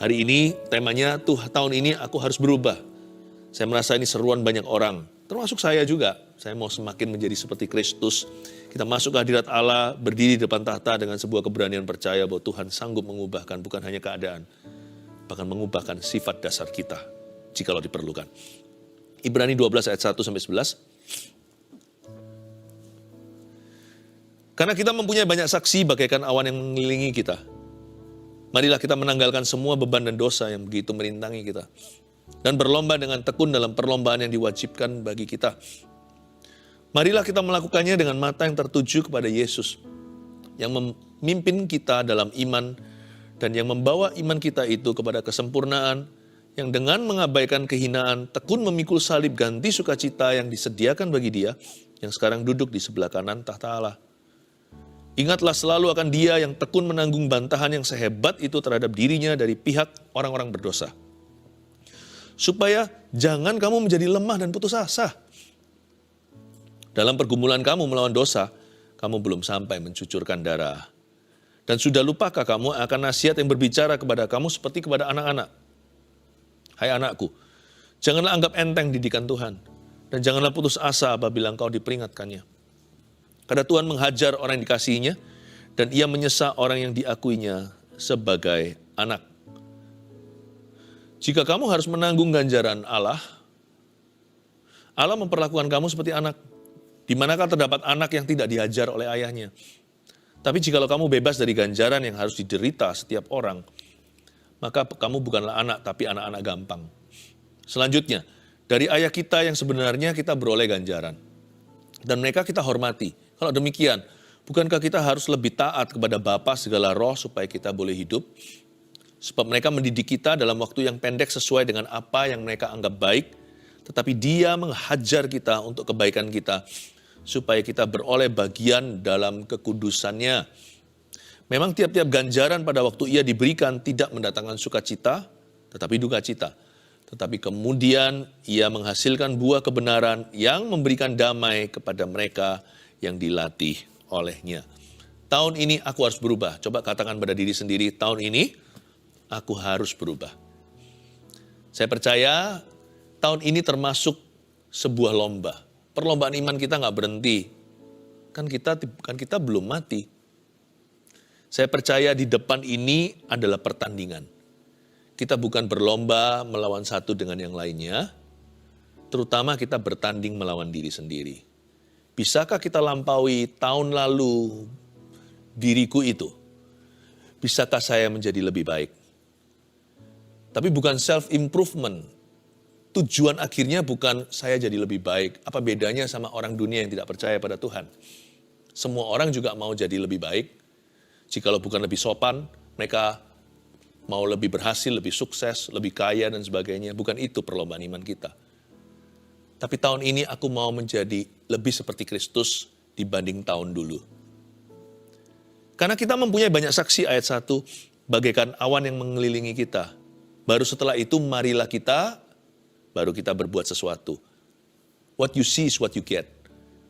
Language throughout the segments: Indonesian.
Hari ini temanya tahun ini aku harus berubah. Saya merasa ini seruan banyak orang, termasuk saya juga. Saya mau semakin menjadi seperti Kristus. Kita masuk ke hadirat Allah, berdiri di depan tahta dengan sebuah keberanian percaya bahwa Tuhan sanggup mengubahkan bukan hanya keadaan, bahkan mengubahkan sifat dasar kita jikalau diperlukan. Ibrani 12 ayat 1-11. Karena kita mempunyai banyak saksi bagaikan awan yang mengelilingi kita. Marilah kita menanggalkan semua beban dan dosa yang begitu merintangi kita. Dan berlomba dengan tekun dalam perlombaan yang diwajibkan bagi kita. Marilah kita melakukannya dengan mata yang tertuju kepada Yesus. Yang memimpin kita dalam iman dan yang membawa iman kita itu kepada kesempurnaan. Yang dengan mengabaikan kehinaan, tekun memikul salib ganti sukacita yang disediakan bagi Dia. Yang sekarang duduk di sebelah kanan tahta Allah. Ingatlah selalu akan Dia yang tekun menanggung bantahan yang sehebat itu terhadap dirinya dari pihak orang-orang berdosa. Supaya jangan kamu menjadi lemah dan putus asa. Dalam pergumulan kamu melawan dosa, kamu belum sampai mencucurkan darah. Dan sudah lupakah kamu akan nasihat yang berbicara kepada kamu seperti kepada anak-anak? Hai anakku, janganlah anggap enteng didikan Tuhan. Dan janganlah putus asa apabila engkau diperingatkannya. Karena Tuhan menghajar orang yang dikasihinya, dan Ia menyesa orang yang diakuinya sebagai anak. Jika kamu harus menanggung ganjaran Allah, Allah memperlakukan kamu seperti anak. Di manakah terdapat anak yang tidak dihajar oleh ayahnya? Tapi jikalau kamu bebas dari ganjaran yang harus diderita setiap orang, maka kamu bukanlah anak, tapi anak-anak gampang. Selanjutnya, dari ayah kita yang sebenarnya kita beroleh ganjaran. Dan mereka kita hormati. Kalau demikian, bukankah kita harus lebih taat kepada Bapa segala roh supaya kita boleh hidup? Sebab mereka mendidik kita dalam waktu yang pendek sesuai dengan apa yang mereka anggap baik, tetapi Dia menghajar kita untuk kebaikan kita, supaya kita beroleh bagian dalam kekudusannya. Memang tiap-tiap ganjaran pada waktu ia diberikan tidak mendatangkan sukacita, tetapi duka cita. Tetapi kemudian ia menghasilkan buah kebenaran yang memberikan damai kepada mereka yang dilatih olehnya. Tahun ini aku harus berubah. Coba katakan pada diri sendiri, tahun ini aku harus berubah. Saya percaya tahun ini termasuk sebuah lomba. Perlombaan iman kita nggak berhenti. Kan kita belum mati. Saya percaya di depan ini adalah pertandingan. Kita bukan berlomba melawan satu dengan yang lainnya, terutama kita bertanding melawan diri sendiri. Bisakah kita lampaui tahun lalu diriku itu? Bisakah saya menjadi lebih baik? Tapi bukan self-improvement. Tujuan akhirnya bukan saya jadi lebih baik. Apa bedanya sama orang dunia yang tidak percaya pada Tuhan? Semua orang juga mau jadi lebih baik. Jikalau bukan lebih sopan, mereka mau lebih berhasil, lebih sukses, lebih kaya dan sebagainya. Bukan itu perlombaan iman kita. Tapi tahun ini aku mau menjadi lebih seperti Kristus dibanding tahun dulu. Karena kita mempunyai banyak saksi ayat 1, bagaikan awan yang mengelilingi kita. Baru setelah itu marilah baru kita berbuat sesuatu. What you see is what you get.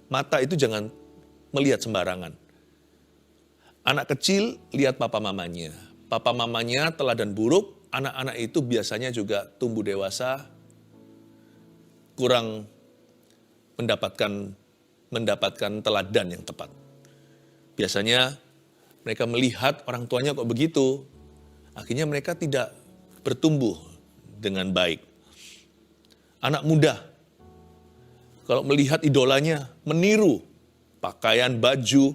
Mata itu jangan melihat sembarangan. Anak kecil lihat papa mamanya. Papa mamanya teladan buruk, anak-anak itu biasanya juga tumbuh dewasa, kurang mendapatkan teladan yang tepat. Biasanya mereka melihat orang tuanya kok begitu, akhirnya mereka tidak bertumbuh dengan baik. Anak muda, kalau melihat idolanya, meniru pakaian, baju,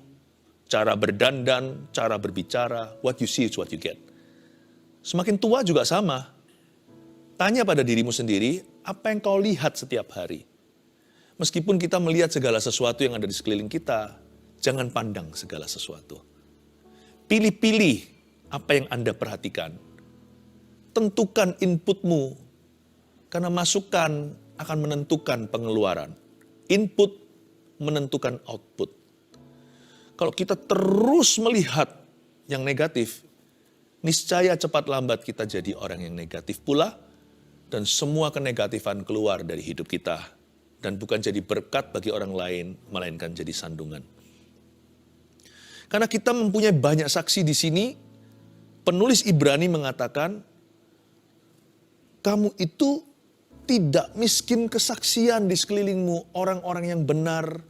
cara berdandan, cara berbicara, what you see is what you get. Semakin tua juga sama. Tanya pada dirimu sendiri, apa yang kau lihat setiap hari? Meskipun kita melihat segala sesuatu yang ada di sekeliling kita, jangan pandang segala sesuatu. Pilih-pilih apa yang Anda perhatikan. Tentukan inputmu, karena masukan akan menentukan pengeluaran. Input menentukan output. Kalau kita terus melihat yang negatif, niscaya cepat lambat kita jadi orang yang negatif pula, dan semua kenegatifan keluar dari hidup kita, dan bukan jadi berkat bagi orang lain, melainkan jadi sandungan. Karena kita mempunyai banyak saksi di sini, penulis Ibrani mengatakan, kamu itu tidak miskin kesaksian di sekelilingmu. Orang-orang yang benar,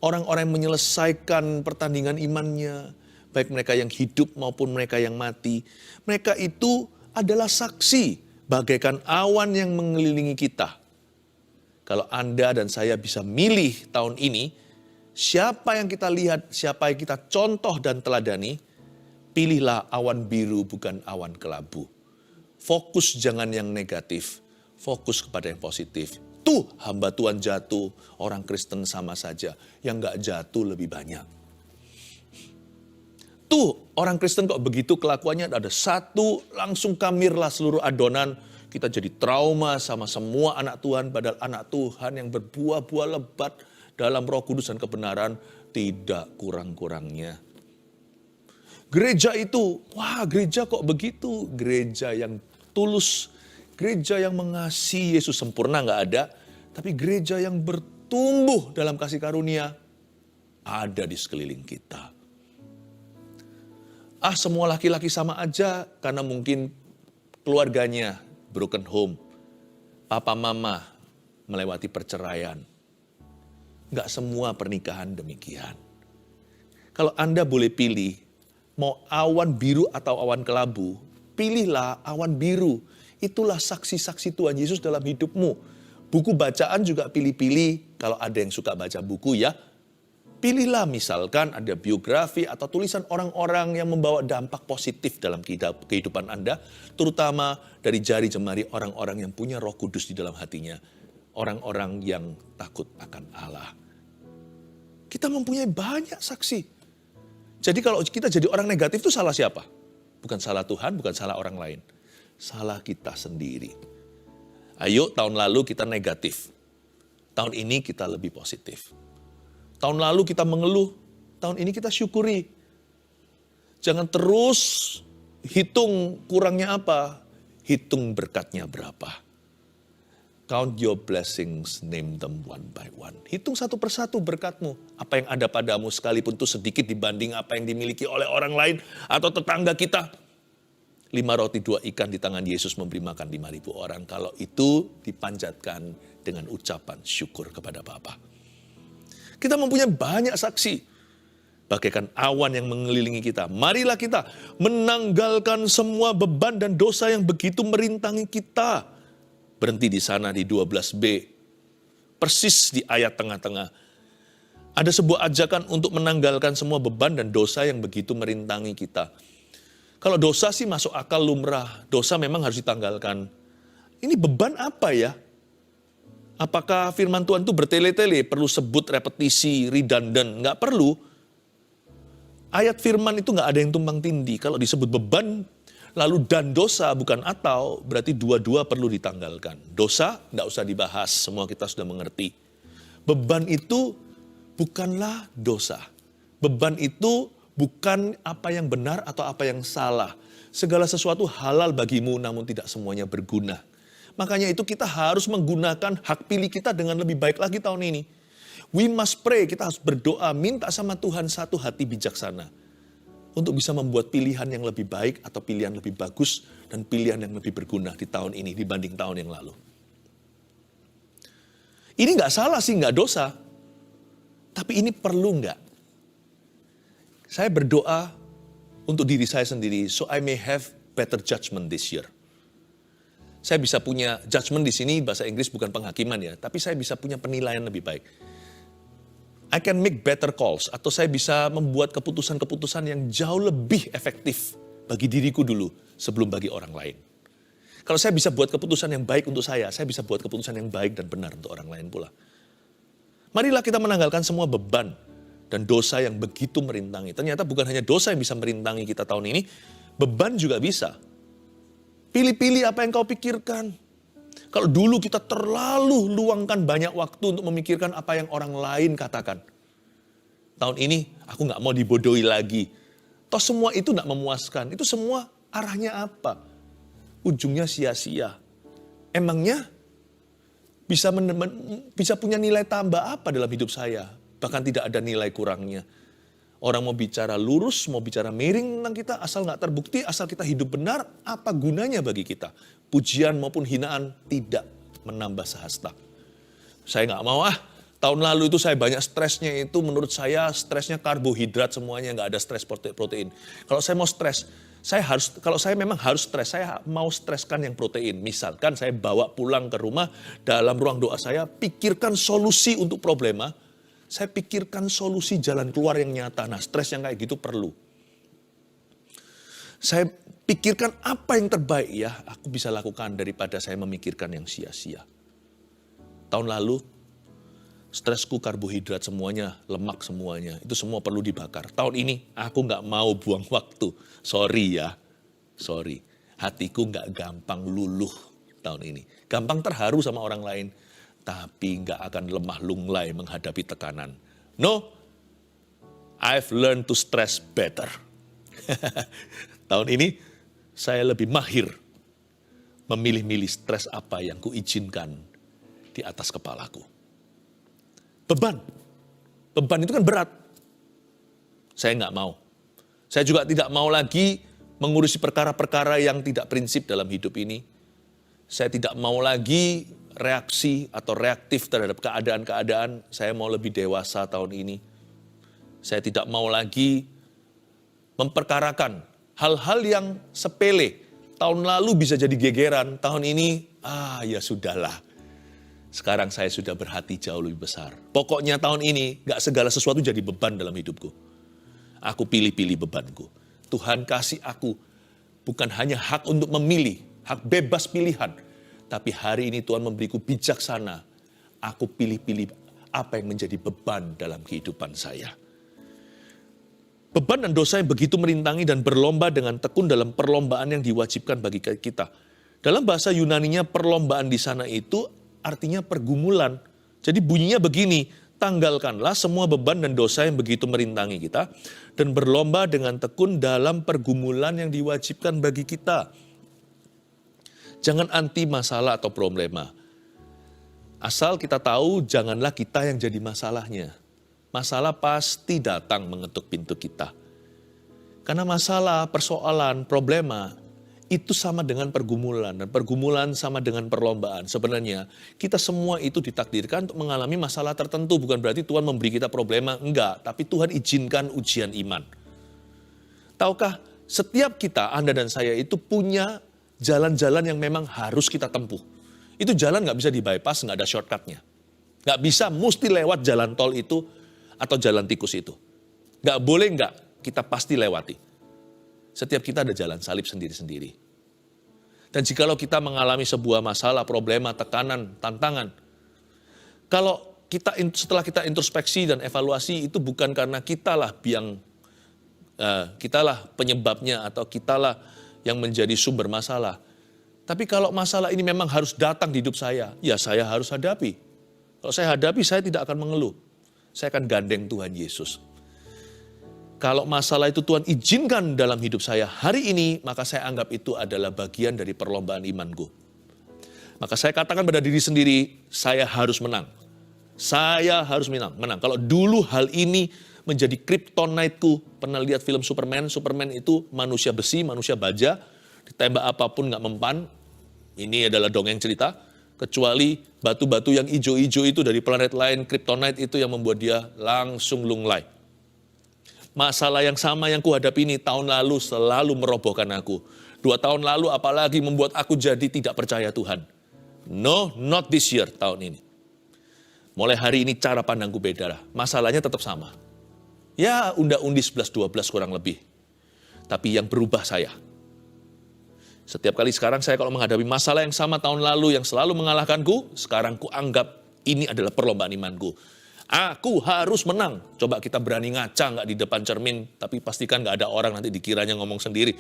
orang-orang yang menyelesaikan pertandingan imannya, baik mereka yang hidup maupun mereka yang mati. Mereka itu adalah saksi bagaikan awan yang mengelilingi kita. Kalau Anda dan saya bisa milih tahun ini, siapa yang kita lihat, siapa yang kita contoh dan teladani, pilihlah awan biru bukan awan kelabu. Fokus jangan yang negatif, fokus kepada yang positif. Tuh hamba Tuhan jatuh, orang Kristen sama saja, yang gak jatuh lebih banyak. Tuh orang Kristen kok begitu kelakuannya, ada satu langsung kamirlah seluruh adonan. Kita jadi trauma sama semua anak Tuhan, padahal anak Tuhan yang berbuah-buah lebat dalam Roh Kudus dan kebenaran tidak kurang-kurangnya. Gereja itu, wah gereja kok begitu? Gereja yang tulus, gereja yang mengasihi Yesus sempurna nggak ada, tapi gereja yang bertumbuh dalam kasih karunia ada di sekeliling kita. Semua laki-laki sama aja karena mungkin keluarganya broken home. Papa mama melewati perceraian. Nggak semua pernikahan demikian. Kalau Anda boleh pilih, mau awan biru atau awan kelabu, pilihlah awan biru. Itulah saksi-saksi Tuhan Yesus dalam hidupmu. Buku bacaan juga pilih-pilih, kalau ada yang suka baca buku ya. Pilihlah misalkan ada biografi atau tulisan orang-orang yang membawa dampak positif dalam kehidupan Anda. Terutama dari jari jemari orang-orang yang punya Roh Kudus di dalam hatinya. Orang-orang yang takut akan Allah. Kita mempunyai banyak saksi. Jadi kalau kita jadi orang negatif itu salah siapa? Bukan salah Tuhan, bukan salah orang lain. Salah kita sendiri. Ayo tahun lalu kita negatif. Tahun ini kita lebih positif. Tahun lalu kita mengeluh, tahun ini kita syukuri. Jangan terus hitung kurangnya apa, hitung berkatnya berapa. Count your blessings, name them one by one. Hitung satu persatu berkatmu. Apa yang ada padamu sekalipun itu sedikit dibanding apa yang dimiliki oleh orang lain atau tetangga kita. 5 roti 2 ikan di tangan Yesus memberi makan 5.000 orang. Kalau itu dipanjatkan dengan ucapan syukur kepada Bapa. Kita mempunyai banyak saksi. Bagaikan awan yang mengelilingi kita. Marilah kita menanggalkan semua beban dan dosa yang begitu merintangi kita. Berhenti di sana di 12b. Persis di ayat tengah-tengah. Ada sebuah ajakan untuk menanggalkan semua beban dan dosa yang begitu merintangi kita. Kalau dosa sih masuk akal lumrah. Dosa memang harus ditanggalkan. Ini beban apa ya? Apakah firman Tuhan itu bertele-tele, perlu sebut repetisi, redundant? Nggak perlu. Ayat firman itu nggak ada yang tumpang tindih. Kalau disebut beban, lalu dan dosa bukan atau, berarti dua-dua perlu ditanggalkan. Dosa nggak usah dibahas, semua kita sudah mengerti. Beban itu bukanlah dosa. Beban itu bukan apa yang benar atau apa yang salah. Segala sesuatu halal bagimu, namun tidak semuanya berguna. Makanya itu kita harus menggunakan hak pilih kita dengan lebih baik lagi tahun ini. We must pray, kita harus berdoa, minta sama Tuhan satu hati bijaksana. Untuk bisa membuat pilihan yang lebih baik atau pilihan lebih bagus dan pilihan yang lebih berguna di tahun ini dibanding tahun yang lalu. Ini nggak salah sih, nggak dosa. Tapi ini perlu nggak? Saya berdoa untuk diri saya sendiri, so I may have better judgment this year. Saya bisa punya judgment di sini, bahasa Inggris bukan penghakiman ya, tapi saya bisa punya penilaian lebih baik. I can make better calls, atau saya bisa membuat keputusan-keputusan yang jauh lebih efektif bagi diriku dulu, sebelum bagi orang lain. Kalau saya bisa buat keputusan yang baik untuk saya bisa buat keputusan yang baik dan benar untuk orang lain pula. Marilah kita menanggalkan semua beban dan dosa yang begitu merintangi. Ternyata bukan hanya dosa yang bisa merintangi kita tahun ini, beban juga bisa. Pilih-pilih apa yang kau pikirkan. Kalau dulu kita terlalu luangkan banyak waktu untuk memikirkan apa yang orang lain katakan. Tahun ini aku gak mau dibodohi lagi. Toh semua itu gak memuaskan. Itu semua arahnya apa? Ujungnya sia-sia. Emangnya bisa punya nilai tambah apa dalam hidup saya? Bahkan tidak ada nilai kurangnya. Orang mau bicara lurus, mau bicara miring tentang kita, asal nggak terbukti, asal kita hidup benar, apa gunanya bagi kita? Pujian maupun hinaan tidak menambah sehasta. Saya nggak mau tahun lalu itu saya banyak stresnya itu, menurut saya stresnya karbohidrat semuanya, nggak ada stres protein. Kalau saya mau stres, kalau saya memang harus stres, saya mau streskan yang protein. Misalkan saya bawa pulang ke rumah, dalam ruang doa saya pikirkan solusi untuk problema, saya pikirkan solusi jalan keluar yang nyata. Nah, stres yang kayak gitu perlu. Saya pikirkan apa yang terbaik ya aku bisa lakukan daripada saya memikirkan yang sia-sia. Tahun lalu, stresku karbohidrat semuanya, lemak semuanya, itu semua perlu dibakar. Tahun ini aku nggak mau buang waktu. Sorry ya, sorry. Hatiku nggak gampang luluh tahun ini. Gampang terharu sama orang lain, tapi nggak akan lemah lunglai menghadapi tekanan. No, I've learned to stress better. Tahun ini saya lebih mahir memilih-milih stres apa yang kuizinkan di atas kepalaku. Beban itu kan berat. Saya nggak mau. Saya juga tidak mau lagi mengurusi perkara-perkara yang tidak prinsip dalam hidup ini. Saya tidak mau lagi reaksi atau reaktif terhadap keadaan-keadaan. Saya mau lebih dewasa tahun ini. Saya tidak mau lagi memperkarakan hal-hal yang sepele. Tahun lalu bisa jadi gegeran, tahun ini, ya sudahlah. Sekarang saya sudah berhati jauh lebih besar. Pokoknya tahun ini, gak segala sesuatu jadi beban dalam hidupku. Aku pilih-pilih bebanku. Tuhan kasih aku bukan hanya hak untuk memilih, hak bebas pilihan. Tapi hari ini Tuhan memberiku bijaksana. Aku pilih-pilih apa yang menjadi beban dalam kehidupan saya. Beban dan dosa yang begitu merintangi dan berlomba dengan tekun dalam perlombaan yang diwajibkan bagi kita. Dalam bahasa Yunaninya perlombaan di sana itu artinya pergumulan. Jadi bunyinya begini, tanggalkanlah semua beban dan dosa yang begitu merintangi kita dan berlomba dengan tekun dalam pergumulan yang diwajibkan bagi kita. Jangan anti masalah atau problema. Asal kita tahu janganlah kita yang jadi masalahnya. Masalah pasti datang mengetuk pintu kita. Karena masalah, persoalan, problema itu sama dengan pergumulan. Dan pergumulan sama dengan perlombaan. Sebenarnya kita semua itu ditakdirkan untuk mengalami masalah tertentu. Bukan berarti Tuhan memberi kita problema, enggak. Tapi Tuhan izinkan ujian iman. Tahukah setiap kita, Anda dan saya itu punya jalan-jalan yang memang harus kita tempuh. Itu jalan nggak bisa di-bypass, nggak ada shortcutnya. Nggak bisa, mesti lewat jalan tol itu atau jalan tikus itu. Nggak boleh nggak, kita pasti lewati. Setiap kita ada jalan salib sendiri-sendiri. Dan jikalau kita mengalami sebuah masalah, problema, tekanan, tantangan, setelah kita introspeksi dan evaluasi, itu bukan karena kitalah penyebabnya atau kitalah yang menjadi sumber masalah. Tapi kalau masalah ini memang harus datang di hidup saya, ya saya harus hadapi. Kalau saya hadapi, saya tidak akan mengeluh. Saya akan gandeng Tuhan Yesus. Kalau masalah itu Tuhan izinkan dalam hidup saya hari ini, maka saya anggap itu adalah bagian dari perlombaan imanku. Maka saya katakan pada diri sendiri, saya harus menang. Saya harus menang. Kalau dulu hal ini menjadi kryptonite-ku, pernah lihat film Superman itu manusia besi, manusia baja, ditembak apapun nggak mempan. Ini adalah dongeng cerita, kecuali batu-batu yang ijo-ijo itu dari planet lain, kryptonite itu yang membuat dia langsung lunglai. Masalah yang sama yang kuhadapi ini tahun lalu selalu merobohkan aku. 2 tahun lalu apalagi membuat aku jadi tidak percaya Tuhan. No, not this year, tahun ini. Mulai hari ini cara pandangku beda lah. Masalahnya tetap sama. Ya unda-undi 11-12 kurang lebih. Tapi yang berubah saya. Setiap kali sekarang saya kalau menghadapi masalah yang sama tahun lalu yang selalu mengalahkanku, sekarang ku anggap ini adalah perlombaan imanku. Aku harus menang. Coba kita berani ngaca nggak di depan cermin, tapi pastikan nggak ada orang nanti dikiranya ngomong sendiri.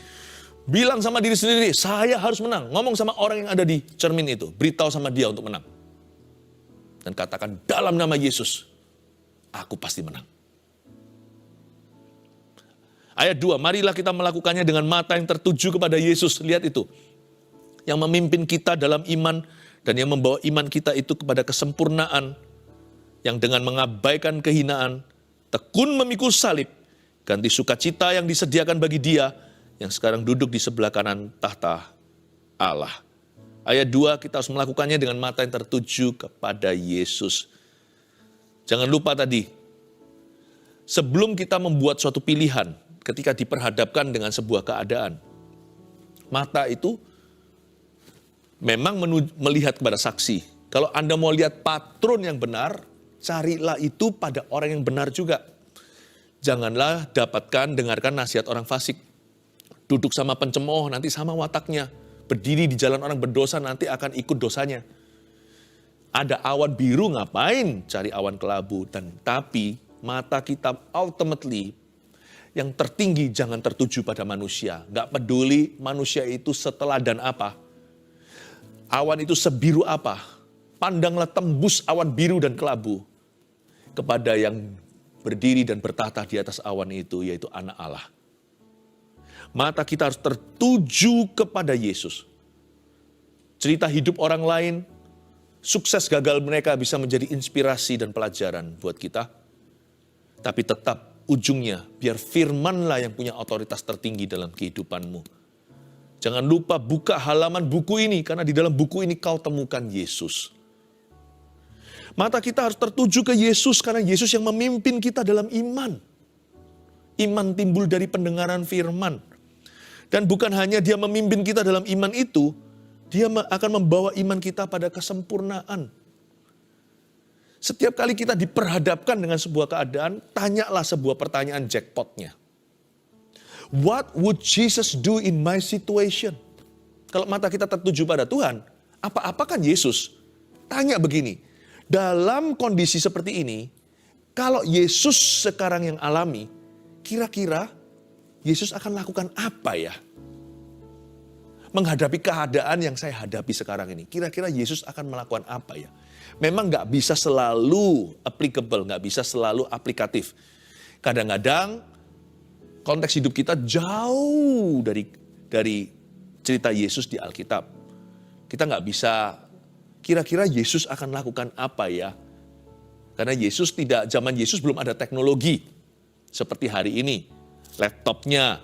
Bilang sama diri sendiri, saya harus menang. Ngomong sama orang yang ada di cermin itu, beritahu sama dia untuk menang. Dan katakan dalam nama Yesus, aku pasti menang. Ayat 2, marilah kita melakukannya dengan mata yang tertuju kepada Yesus. Lihat itu. Yang memimpin kita dalam iman dan yang membawa iman kita itu kepada kesempurnaan. Yang dengan mengabaikan kehinaan, tekun memikul salib, Ganti sukacita yang disediakan bagi dia yang sekarang duduk di sebelah kanan tahta Allah. Ayat 2, kita harus melakukannya dengan mata yang tertuju kepada Yesus. Jangan lupa tadi, sebelum kita membuat suatu pilihan, ketika diperhadapkan dengan sebuah keadaan, mata itu memang melihat kepada saksi. Kalau Anda mau lihat patron yang benar, carilah itu pada orang yang benar juga. Janganlah dengarkan nasihat orang fasik. Duduk sama pencemooh, nanti sama wataknya. Berdiri di jalan orang berdosa, nanti akan ikut dosanya. Ada awan biru, ngapain cari awan kelabu? Tapi mata kita ultimately, yang tertinggi jangan tertuju pada manusia. Gak peduli manusia itu seteladan apa. Awan itu sebiru apa. Pandanglah tembus awan biru dan kelabu. Kepada yang berdiri dan bertahta di atas awan itu, yaitu Anak Allah. Mata kita harus tertuju kepada Yesus. Cerita hidup orang lain, sukses gagal mereka bisa menjadi inspirasi dan pelajaran buat kita. Tapi tetap ujungnya, biar firman-lah yang punya otoritas tertinggi dalam kehidupanmu. Jangan lupa buka halaman buku ini, karena di dalam buku ini kau temukan Yesus. Mata kita harus tertuju ke Yesus, karena Yesus yang memimpin kita dalam iman. Iman timbul dari pendengaran firman. Dan bukan hanya dia memimpin kita dalam iman itu, dia akan membawa iman kita pada kesempurnaan. Setiap kali kita diperhadapkan dengan sebuah keadaan, tanyalah sebuah pertanyaan jackpotnya. What would Jesus do in my situation? Kalau mata kita tertuju pada Tuhan, apa-apakan Yesus? Tanya begini, dalam kondisi seperti ini, kalau Yesus sekarang yang alami, kira-kira Yesus akan lakukan apa ya? Menghadapi keadaan yang saya hadapi sekarang ini. Kira-kira Yesus akan melakukan apa ya? Memang gak bisa selalu applicable, gak bisa selalu aplikatif. Kadang-kadang konteks hidup kita jauh dari cerita Yesus di Alkitab. Kita gak bisa, kira-kira Yesus akan lakukan apa ya? Karena zaman Yesus belum ada teknologi seperti hari ini. Laptopnya,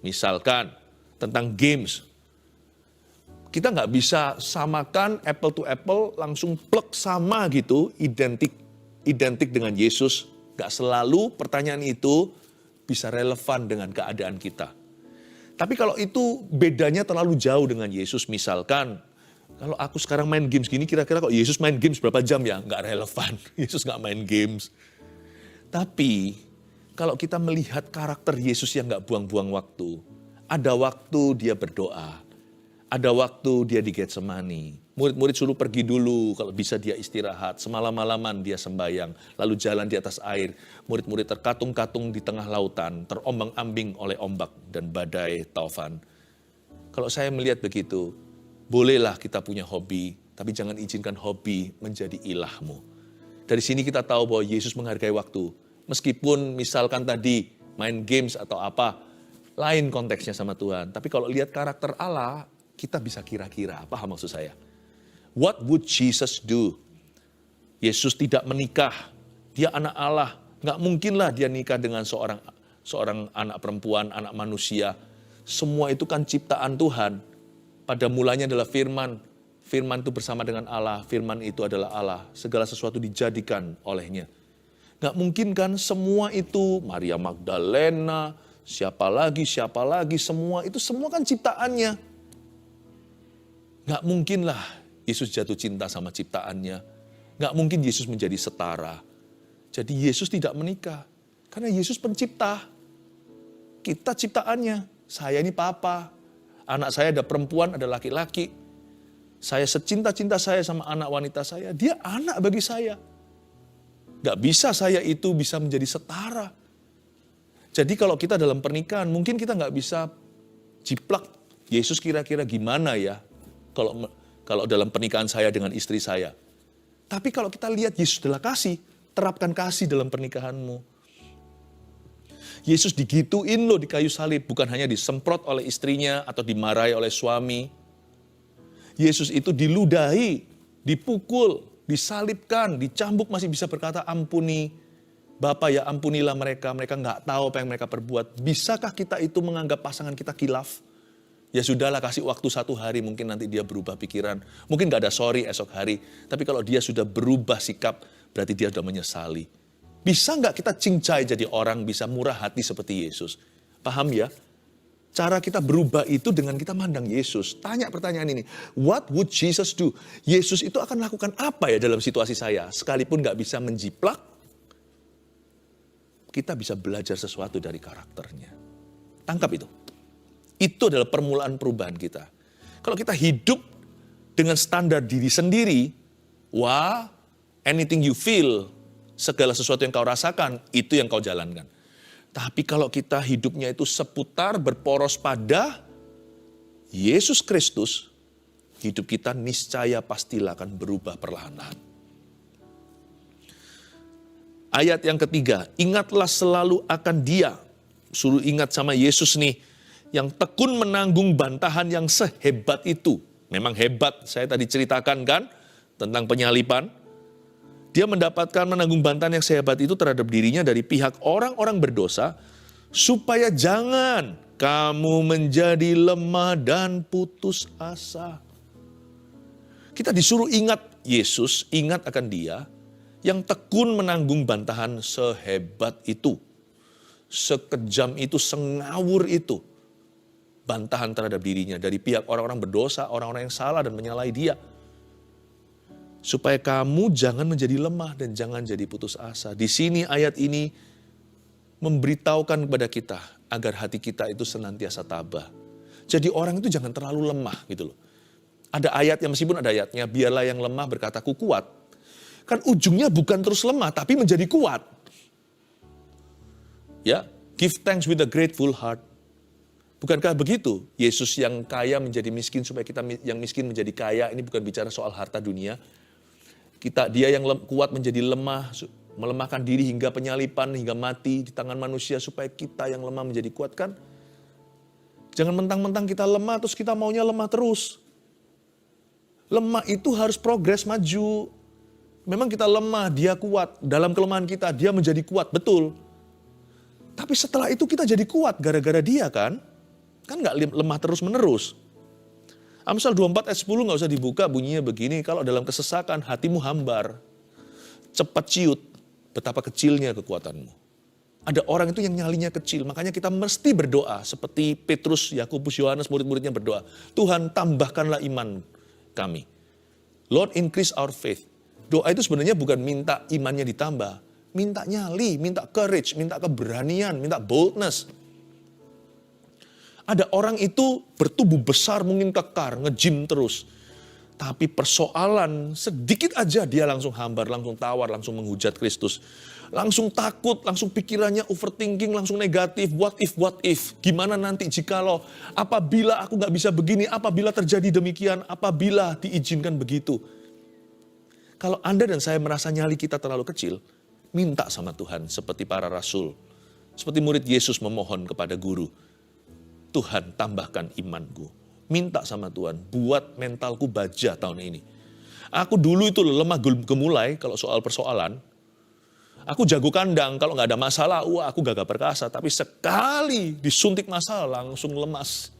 misalkan, tentang games. Kita nggak bisa samakan apple to apple, langsung plug sama gitu, identik dengan Yesus. Nggak selalu pertanyaan itu bisa relevan dengan keadaan kita. Tapi kalau itu bedanya terlalu jauh dengan Yesus, misalkan, kalau aku sekarang main games gini, kira-kira kok Yesus main games berapa jam ya? Nggak relevan, Yesus nggak main games. Tapi, kalau kita melihat karakter Yesus yang gak buang-buang waktu, ada waktu dia berdoa, ada waktu dia di Getsemani. Murid-murid suruh pergi dulu, kalau bisa dia istirahat, semalam-malaman dia sembayang, lalu jalan di atas air. Murid-murid terkatung-katung di tengah lautan, terombang-ambing oleh ombak dan badai taufan. Kalau saya melihat begitu, bolehlah kita punya hobi, tapi jangan izinkan hobi menjadi ilahmu. Dari sini kita tahu bahwa Yesus menghargai waktu. Meskipun misalkan tadi main games atau apa, lain konteksnya sama Tuhan. Tapi kalau lihat karakter Allah, kita bisa kira-kira, paham maksud saya? What would Jesus do? Yesus tidak menikah, dia anak Allah. Nggak mungkinlah dia nikah dengan seorang anak perempuan, anak manusia. Semua itu kan ciptaan Tuhan. Pada mulanya adalah firman. Firman itu bersama dengan Allah, firman itu adalah Allah. Segala sesuatu dijadikan olehnya. Gak mungkin kan semua itu, Maria Magdalena, siapa lagi, semua kan ciptaannya. Gak mungkinlah Yesus jatuh cinta sama ciptaannya. Gak mungkin Yesus menjadi setara. Jadi Yesus tidak menikah, karena Yesus pencipta. Kita ciptaannya, saya ini papa, anak saya ada perempuan, ada laki-laki. Saya secinta-cinta saya sama anak wanita saya, dia anak bagi saya. Gak bisa saya itu bisa menjadi setara. Jadi kalau kita dalam pernikahan, mungkin kita gak bisa jiplak. Yesus kira-kira gimana ya kalau dalam pernikahan saya dengan istri saya. Tapi kalau kita lihat Yesus adalah kasih, terapkan kasih dalam pernikahanmu. Yesus digituin loh di kayu salib, bukan hanya disemprot oleh istrinya atau dimarahi oleh suami. Yesus itu diludahi, dipukul, disalibkan, dicambuk, masih bisa berkata ampuni. Bapa ya ampunilah mereka nggak tahu apa yang mereka perbuat. Bisakah kita itu menganggap pasangan kita khilaf? Ya sudahlah, kasih waktu 1 hari, mungkin nanti dia berubah pikiran. Mungkin gak ada sorry esok hari. Tapi kalau dia sudah berubah sikap, berarti dia sudah menyesali. Bisa gak kita cincai jadi orang bisa murah hati seperti Yesus? Paham ya? Cara kita berubah itu dengan kita mandang Yesus. Tanya pertanyaan ini, what would Jesus do? Yesus itu akan lakukan apa ya dalam situasi saya? Sekalipun gak bisa menjiplak, kita bisa belajar sesuatu dari karakternya. Tangkap itu. Itu adalah permulaan perubahan kita. Kalau kita hidup dengan standar diri sendiri, wah, anything you feel, segala sesuatu yang kau rasakan, itu yang kau jalankan. Tapi kalau kita hidupnya itu seputar berporos pada Yesus Kristus, hidup kita niscaya pastilah akan berubah perlahan-lahan. Ayat yang ketiga, ingatlah selalu akan Dia. Suruh ingat sama Yesus nih, yang tekun menanggung bantahan yang sehebat itu. Memang hebat, saya tadi ceritakan kan, tentang penyalipan. Dia mendapatkan menanggung bantahan yang sehebat itu terhadap dirinya dari pihak orang-orang berdosa, supaya jangan kamu menjadi lemah dan putus asa. Kita disuruh ingat Yesus, ingat akan Dia, yang tekun menanggung bantahan sehebat itu. Sekejam itu, sengawur itu. Bantahan terhadap dirinya dari pihak orang-orang berdosa, orang-orang yang salah dan menyalahi Dia. Supaya kamu jangan menjadi lemah dan jangan jadi putus asa. Di sini ayat ini memberitahukan kepada kita agar hati kita itu senantiasa tabah. Jadi orang itu jangan terlalu lemah gitu loh. Ada ayatnya, meskipun ada ayatnya, biarlah yang lemah berkata ku kuat. Kan ujungnya bukan terus lemah tapi menjadi kuat. Ya, give thanks with a grateful heart. Bukankah begitu? Yesus yang kaya menjadi miskin supaya kita yang miskin menjadi kaya. Ini bukan bicara soal harta dunia. Dia yang kuat menjadi lemah, melemahkan diri hingga penyalipan, hingga mati di tangan manusia supaya kita yang lemah menjadi kuat kan? Jangan mentang-mentang kita lemah terus kita maunya lemah terus. Lemah itu harus progres maju. Memang kita lemah, Dia kuat. Dalam kelemahan kita, Dia menjadi kuat, betul. Tapi setelah itu kita jadi kuat gara-gara Dia kan? Kan gak lemah terus-menerus. Amsal 24 ayat 10 gak usah dibuka, bunyinya begini, kalau dalam kesesakan hatimu hambar, cepat ciut, betapa kecilnya kekuatanmu. Ada orang itu yang nyalinya kecil, makanya kita mesti berdoa, seperti Petrus, Yakobus, Yohanes, murid-muridnya berdoa, Tuhan tambahkanlah iman kami. Lord increase our faith. Doa itu sebenarnya bukan minta imannya ditambah, minta nyali, minta courage, minta keberanian, minta boldness. Ada orang itu bertubuh besar, mungkin kekar, nge-gym terus. Tapi persoalan sedikit aja dia langsung hambar, langsung tawar, langsung menghujat Kristus. Langsung takut, langsung pikirannya overthinking, langsung negatif. What if? Gimana nanti jikalau, apabila aku gak bisa begini, apabila terjadi demikian, apabila diizinkan begitu. Kalau Anda dan saya merasa nyali kita terlalu kecil, minta sama Tuhan seperti para rasul. Seperti murid Yesus memohon kepada guru. Tuhan tambahkan imanku. Minta sama Tuhan, buat mentalku baja tahun ini. Aku dulu itu lemah gemulai kalau soal persoalan. Aku jago kandang, kalau gak ada masalah, wah aku gagah perkasa. Tapi sekali disuntik masalah langsung lemas.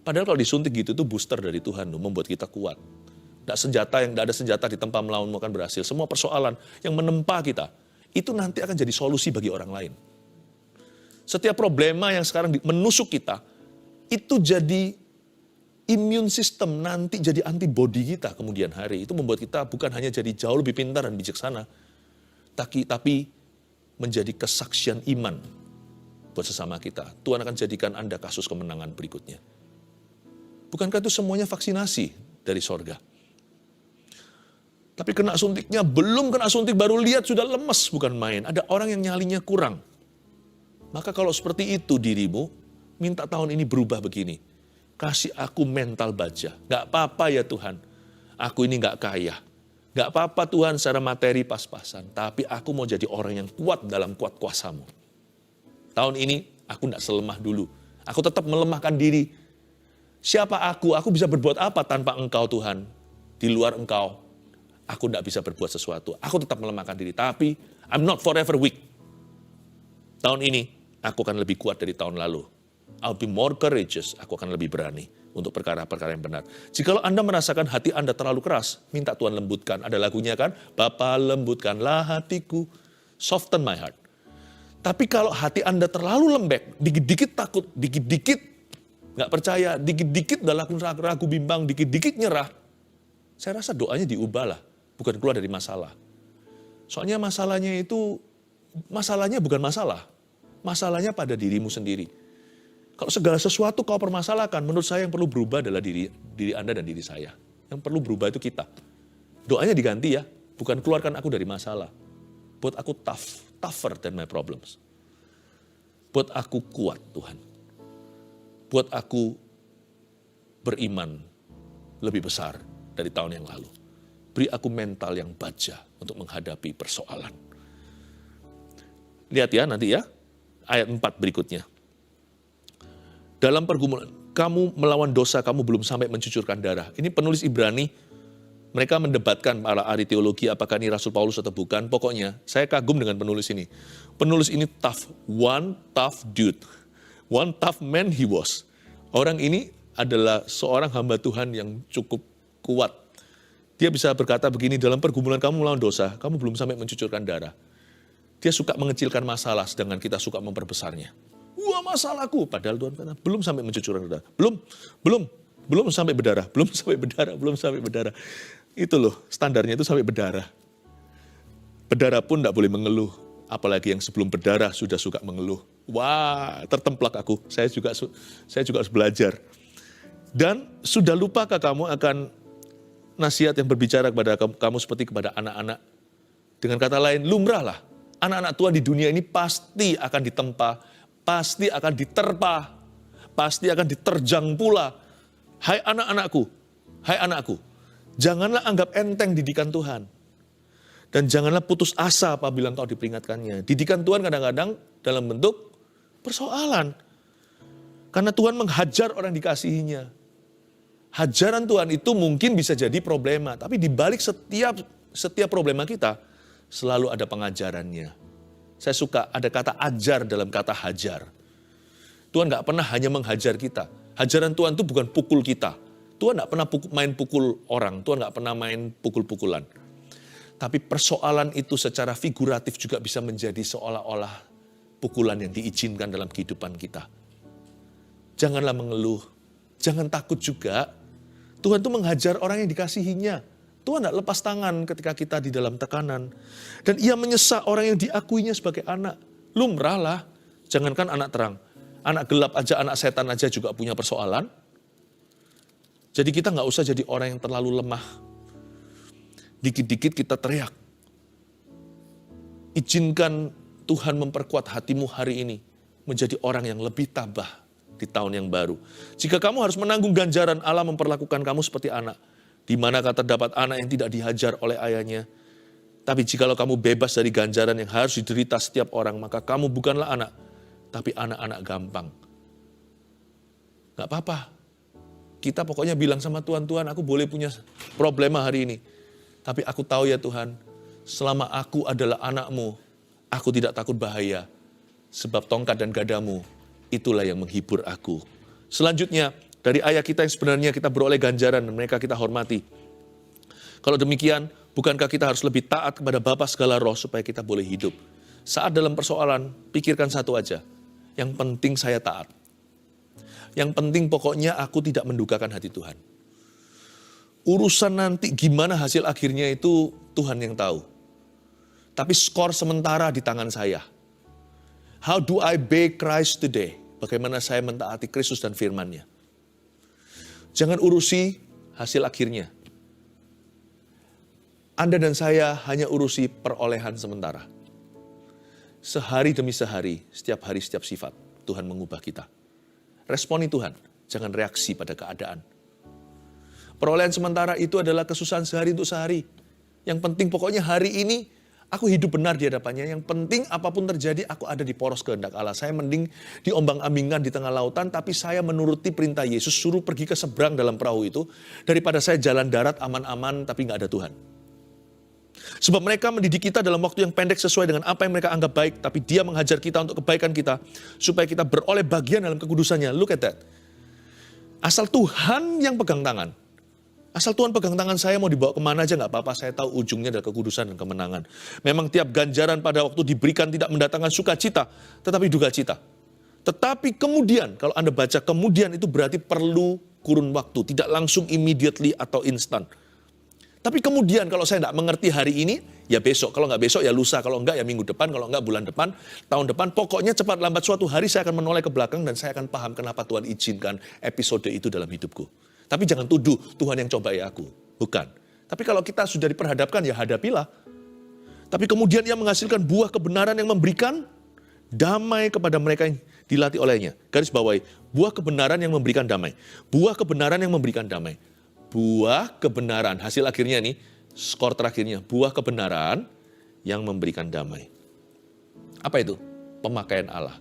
Padahal kalau disuntik gitu itu booster dari Tuhan, membuat kita kuat. Tidak ada senjata ditempa melawan akan berhasil. Semua persoalan yang menempa kita, itu nanti akan jadi solusi bagi orang lain. Setiap problema yang sekarang menusuk kita, itu jadi immune system, nanti jadi antibody kita kemudian hari. Itu membuat kita bukan hanya jadi jauh lebih pintar dan bijaksana, tapi menjadi kesaksian iman buat sesama kita. Tuhan akan jadikan Anda kasus kemenangan berikutnya. Bukankah itu semuanya vaksinasi dari sorga? Tapi kena suntiknya, belum kena suntik baru lihat sudah lemes, bukan main. Ada orang yang nyalinya kurang. Maka kalau seperti itu dirimu, minta tahun ini berubah begini. Kasih aku mental baja. Gak apa-apa ya Tuhan, aku ini gak kaya. Gak apa-apa Tuhan secara materi pas-pasan. Tapi aku mau jadi orang yang kuat dalam kuat kuasamu. Tahun ini aku gak selemah dulu. Aku tetap melemahkan diri. Siapa aku? Aku bisa berbuat apa tanpa Engkau Tuhan? Di luar Engkau. aku tidak bisa berbuat sesuatu. Aku tetap melemahkan diri, tapi I'm not forever weak. Tahun ini, aku akan lebih kuat dari tahun lalu. I'll be more courageous, aku akan lebih berani untuk perkara-perkara yang benar. Jikalau Anda merasakan hati Anda terlalu keras, minta Tuhan lembutkan. Ada lagunya kan, Bapa lembutkanlah hatiku, soften my heart. Tapi kalau hati Anda terlalu lembek, dikit-dikit takut, dikit-dikit nggak percaya, dikit-dikit udah ragu bimbang, dikit-dikit nyerah, saya rasa doanya diubahlah, bukan keluar dari masalah. Soalnya masalahnya bukan masalah. Masalahnya pada dirimu sendiri. Kalau segala sesuatu kau permasalahkan, menurut saya yang perlu berubah adalah diri Anda dan diri saya. Yang perlu berubah itu kita. Doanya diganti ya, bukan keluarkan aku dari masalah. Buat aku tougher than my problems. Buat aku kuat Tuhan. Buat aku beriman lebih besar dari tahun yang lalu. Beri aku mental yang baja untuk menghadapi persoalan. Lihat ya nanti ya, ayat 4 berikutnya. Dalam pergumulan, kamu melawan dosa, kamu belum sampai mencucurkan darah. Ini penulis Ibrani, mereka mendebatkan para ahli teologi apakah ini Rasul Paulus atau bukan. Pokoknya, saya kagum dengan penulis ini. Penulis ini tough, one tough dude. One tough man he was. Orang ini adalah seorang hamba Tuhan yang cukup kuat. Dia bisa berkata begini, dalam pergumulan kamu melawan dosa, kamu belum sampai mencucurkan darah. Dia suka mengecilkan masalah, sedangkan kita suka memperbesarnya. Wah masalahku, padahal Tuhan kata, belum sampai mencucurkan darah. Belum sampai berdarah. Itu loh, standarnya itu sampai berdarah. Berdarah pun tidak boleh mengeluh. Apalagi yang sebelum berdarah sudah suka mengeluh. Wah, tertemplak aku. Saya juga harus belajar. Dan sudah lupakah kamu akan nasihat yang berbicara kepada kamu seperti kepada anak-anak? Dengan kata lain, lumrahlah. Anak-anak Tuhan di dunia ini pasti akan ditempa, pasti akan diterpa, pasti akan diterjang pula. Hai anakku, janganlah anggap enteng didikan Tuhan. Dan janganlah putus asa apabila engkau diperingatkannya. Didikan Tuhan kadang-kadang dalam bentuk persoalan. Karena Tuhan menghajar orang dikasihinya. Hajaran Tuhan itu mungkin bisa jadi problema. Tapi di balik setiap problema kita, selalu ada pengajarannya. Saya suka ada kata ajar dalam kata hajar. Tuhan gak pernah hanya menghajar kita. Hajaran Tuhan itu bukan pukul kita. Tuhan gak pernah main pukul orang. Tuhan gak pernah main pukul-pukulan. Tapi persoalan itu secara figuratif juga bisa menjadi seolah-olah pukulan yang diizinkan dalam kehidupan kita. Janganlah mengeluh. Jangan takut juga. Tuhan itu menghajar orang yang dikasihinya. Tuhan tidak lepas tangan ketika kita di dalam tekanan. Dan ia menyesa orang yang diakuinya sebagai anak. Lumrahlah. Jangankan anak terang. Anak gelap aja, anak setan aja juga punya persoalan. Jadi kita nggak usah jadi orang yang terlalu lemah. Dikit-dikit kita teriak. Izinkan Tuhan memperkuat hatimu hari ini. Menjadi orang yang lebih tabah di tahun yang baru. Jika kamu harus menanggung ganjaran, Allah memperlakukan kamu seperti anak. Di manakah terdapat anak yang tidak dihajar oleh ayahnya. Tapi jikalau kamu bebas dari ganjaran yang harus diderita setiap orang, maka kamu bukanlah anak, tapi anak-anak gampang. Gak apa-apa. Kita pokoknya bilang sama Tuhan, Tuhan aku boleh punya problema hari ini. Tapi aku tahu ya Tuhan, selama aku adalah anakmu, aku tidak takut bahaya. Sebab tongkat dan gadamu, itulah yang menghibur aku. Selanjutnya, dari ayat kita yang sebenarnya kita beroleh ganjaran dan mereka kita hormati. Kalau demikian, bukankah kita harus lebih taat kepada Bapa segala roh supaya kita boleh hidup? Saat dalam persoalan, pikirkan satu aja. Yang penting saya taat. Yang penting pokoknya aku tidak mendukakan hati Tuhan. Urusan nanti gimana hasil akhirnya itu Tuhan yang tahu. Tapi skor sementara di tangan saya. How do I obey Christ today? Bagaimana saya mentaati Kristus dan firman-Nya? Jangan urusi hasil akhirnya. Anda dan saya hanya urusi perolehan sementara. Sehari demi sehari, setiap hari, setiap sifat, Tuhan mengubah kita. Responi Tuhan, jangan reaksi pada keadaan. Perolehan sementara itu adalah kesusahan sehari untuk sehari. Yang penting pokoknya hari ini, aku hidup benar di hadapannya. Yang penting apapun terjadi, aku ada di poros kehendak Allah. Saya mending diombang-ambingkan di tengah lautan, tapi saya menuruti perintah Yesus, suruh pergi ke seberang dalam perahu itu, daripada saya jalan darat aman-aman, tapi nggak ada Tuhan. Sebab mereka mendidik kita dalam waktu yang pendek sesuai dengan apa yang mereka anggap baik, tapi Dia menghajar kita untuk kebaikan kita, supaya kita beroleh bagian dalam kekudusannya. Look at that. Asal Tuhan yang pegang tangan. Asal Tuhan pegang tangan saya, mau dibawa kemana aja nggak apa-apa, saya tahu ujungnya adalah kekudusan dan kemenangan. Memang tiap ganjaran pada waktu diberikan tidak mendatangkan sukacita, tetapi duka cita. Tetapi kemudian, kalau Anda baca kemudian itu berarti perlu kurun waktu, tidak langsung immediately atau instan. Tapi kemudian kalau saya tidak mengerti hari ini, ya besok. Kalau nggak besok ya lusa, kalau nggak ya minggu depan, kalau nggak bulan depan, tahun depan. Pokoknya cepat lambat suatu hari saya akan menoleh ke belakang dan saya akan paham kenapa Tuhan izinkan episode itu dalam hidupku. Tapi jangan tuduh Tuhan yang cobai aku. Bukan. Tapi kalau kita sudah diperhadapkan ya hadapilah. Tapi kemudian Ia menghasilkan buah kebenaran yang memberikan damai kepada mereka yang dilatih olehnya. Garis bawahi, buah kebenaran yang memberikan damai. Buah kebenaran yang memberikan damai. Buah kebenaran, hasil akhirnya nih, skor terakhirnya, buah kebenaran yang memberikan damai. Apa itu? Pemakaian Allah.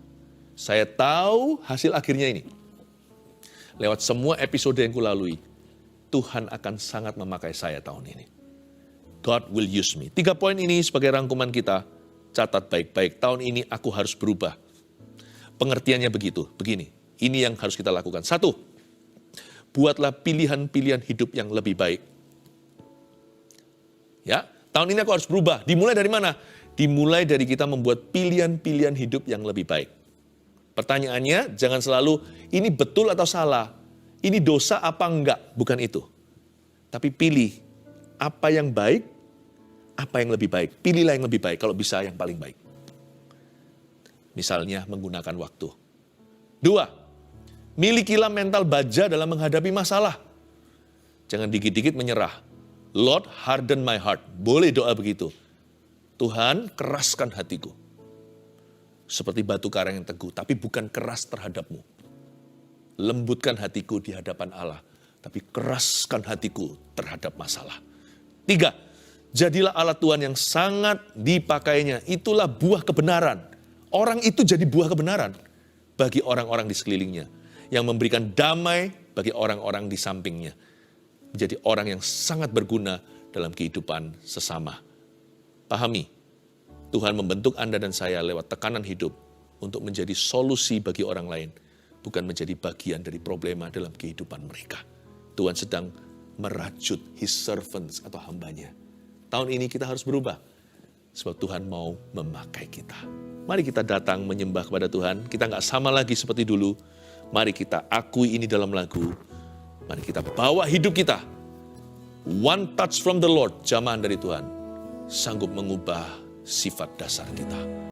Saya tahu hasil akhirnya ini. Lewat semua episode yang kulalui, Tuhan akan sangat memakai saya tahun ini. God will use me. 3 poin ini sebagai rangkuman kita, catat baik-baik. Tahun ini aku harus berubah. Pengertiannya begini. Ini yang harus kita lakukan. 1, buatlah pilihan-pilihan hidup yang lebih baik. Ya, tahun ini aku harus berubah. Dimulai dari mana? Dimulai dari kita membuat pilihan-pilihan hidup yang lebih baik. Pertanyaannya, jangan selalu, ini betul atau salah? Ini dosa apa enggak? Bukan itu. Tapi pilih, apa yang baik, apa yang lebih baik. Pilihlah yang lebih baik, kalau bisa yang paling baik. Misalnya, menggunakan waktu. 2, milikilah mental baja dalam menghadapi masalah. Jangan dikit-dikit menyerah. Lord, harden my heart. Boleh doa begitu. Tuhan, keraskan hatiku. Seperti batu karang yang teguh, tapi bukan keras terhadapmu. Lembutkan hatiku di hadapan Allah, tapi keraskan hatiku terhadap masalah. 3, jadilah alat Tuhan yang sangat dipakainya. Itulah buah kebenaran. Orang itu jadi buah kebenaran bagi orang-orang di sekelilingnya. Yang memberikan damai bagi orang-orang di sampingnya. Menjadi orang yang sangat berguna dalam kehidupan sesama. Pahami, Tuhan membentuk Anda dan saya lewat tekanan hidup untuk menjadi solusi bagi orang lain, bukan menjadi bagian dari problema dalam kehidupan mereka. Tuhan sedang merajut His servants atau hambanya. Tahun ini kita harus berubah, sebab Tuhan mau memakai kita. Mari kita datang menyembah kepada Tuhan. Kita nggak sama lagi seperti dulu. Mari kita akui ini dalam lagu. Mari kita bawa hidup kita. One touch from the Lord, jamahan dari Tuhan, sanggup mengubah sifat dasar kita.